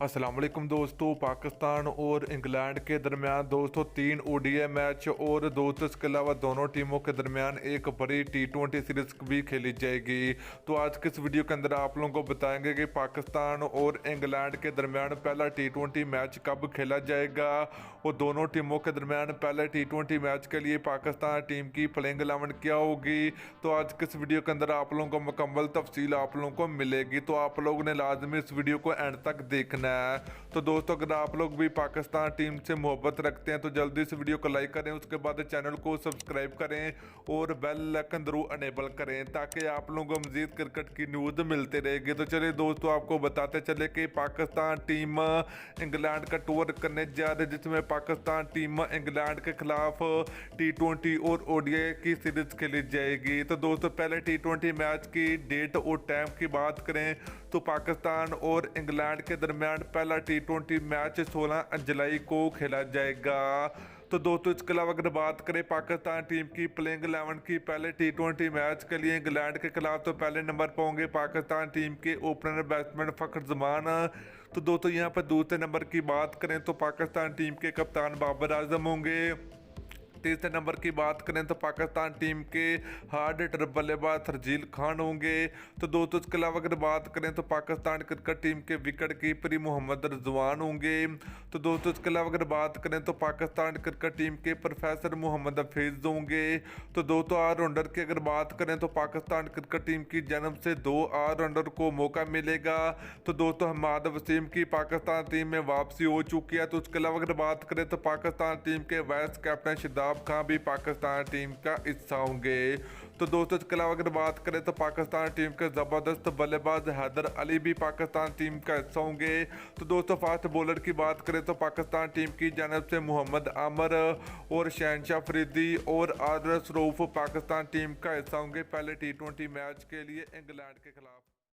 अस्सलाम वालेकुम दोस्तों। पाकिस्तान और इंग्लैंड के दरमियान दोस्तों 3 ओडीआई मैच और दोस्तों इसके अलावा दोनों टीमों के दरमियान एक बड़ी T20 सीरीज भी खेली जाएगी। तो आज के इस वीडियो के अंदर आप लोगों को बताएंगे कि पाकिस्तान और इंग्लैंड के दरमियान पहला T20 मैच कब खेला जाएगा और दोनों टीमों के दरमियान पहले T20 मैच के लिए पाकिस्तान टीम की प्लेइंग 11 क्या होगी। तो आज के इस वीडियो के अंदर आप लोगों को मुकम्मल तफसील आप लोगों को मिलेगी, तो आप लोगों ने लाजमी इस वीडियो को एंड तक देखना है। तो दोस्तों अगर आप लोग भी पाकिस्तान टीम से मोहब्बत रखते हैं तो जल्दी इस वीडियो को लाइक करें, उसके बाद चैनल को सब्सक्राइब करें और बेल आइकन जरूर अनेबल करें ताकि आप लोगों को मजीद क्रिकेट की न्यूज़ मिलते रहेगी। तो चलिए दोस्तों आपको बताते चले कि पाकिस्तान टीम इंग्लैंड का टूर करने जा रही है, जिसमें पाकिस्तान टीम इंग्लैंड के खिलाफ T20 और ओडीआई की सीरीज खेली जाएगी। तो दोस्तों पहले T20 मैच की डेट और टाइम की बात करें तो पाकिस्तान और इंग्लैंड के दरमियान पहला T20 मैच 16 जुलाई को खेला जाएगा। तो दोस्तों इसके अलावा अगर बात करें पाकिस्तान टीम की प्लेइंग 11 की पहले T20 मैच के लिए इंग्लैंड के खिलाफ, तो पहले नंबर पर होंगे पाकिस्तान टीम के ओपनर बैट्समैन फ़खर जमान। तो दोस्तों यहाँ पर दूसरे नंबर की बात करें तो पाकिस्तान टीम के कप्तान बाबर आजम होंगे। तीसरे नंबर की बात करें तो पाकिस्तान टीम के हार्ड हिटर बल्लेबाज शर्जील खान होंगे। तो दोस्तों इसके अलावा अगर बात करें तो पाकिस्तान क्रिकेट टीम के विकेट कीपर मोहम्मद रिजवान होंगे। तो दोस्तों इसके अलावा अगर बात करें तो पाकिस्तान क्रिकेट टीम के प्रोफेसर मोहम्मद हफीज होंगे। तो दोस्तों ऑलराउंडर की अगर बात करें तो पाकिस्तान क्रिकेट टीम की जन्म से 2 ऑलराउंडर को मौका मिलेगा। तो दोस्तों हमाद वसीम की पाकिस्तान टीम में वापसी हो चुकी है। तो उसके अलावा अगर बात करें तो पाकिस्तान टीम के वाइस कैप्टन शादाब खान भी पाकिस्तान टीम का हिस्सा होंगे। तो दोस्तों इसके अलावा अगर बात करें तो पाकिस्तान टीम के ज़बरदस्त बल्लेबाज हैदर अली भी पाकिस्तान टीम का हिस्सा होंगे। तो दोस्तों फास्ट बॉलर की बात करें तो पाकिस्तान टीम की जानब से मोहम्मद आमर और शहनशाह फरीदी और आदर्श रऊफ पाकिस्तान टीम का हिस्सा होंगे पहले T20 मैच के लिए इंग्लैंड के खिलाफ।